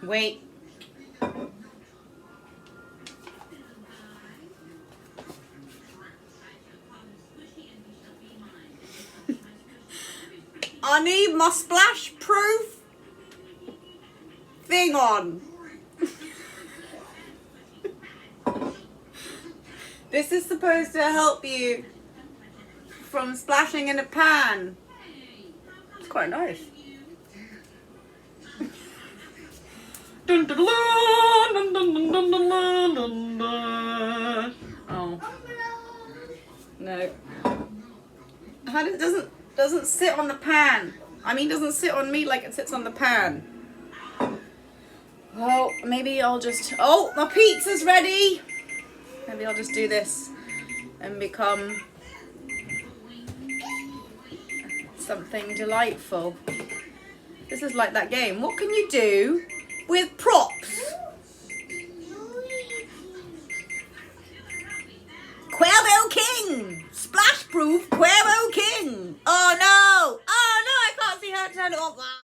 Wait. I need my splash proof thing on. This is supposed to help you from splashing in a pan. It's quite nice. Dun, dun, dun, dun, dun, dun, dun, dun, dun, dun. Oh no! How doesn't sit on the pan? I mean, doesn't sit on me like it sits on the pan. Well, maybe I'll just. Oh, my pizza's ready. Maybe I'll just do this and become something delightful. This is like that game. What can you do with props? Cuervo King! Splash proof Cuervo King! Oh no! Oh no, I can't see how to turn it off.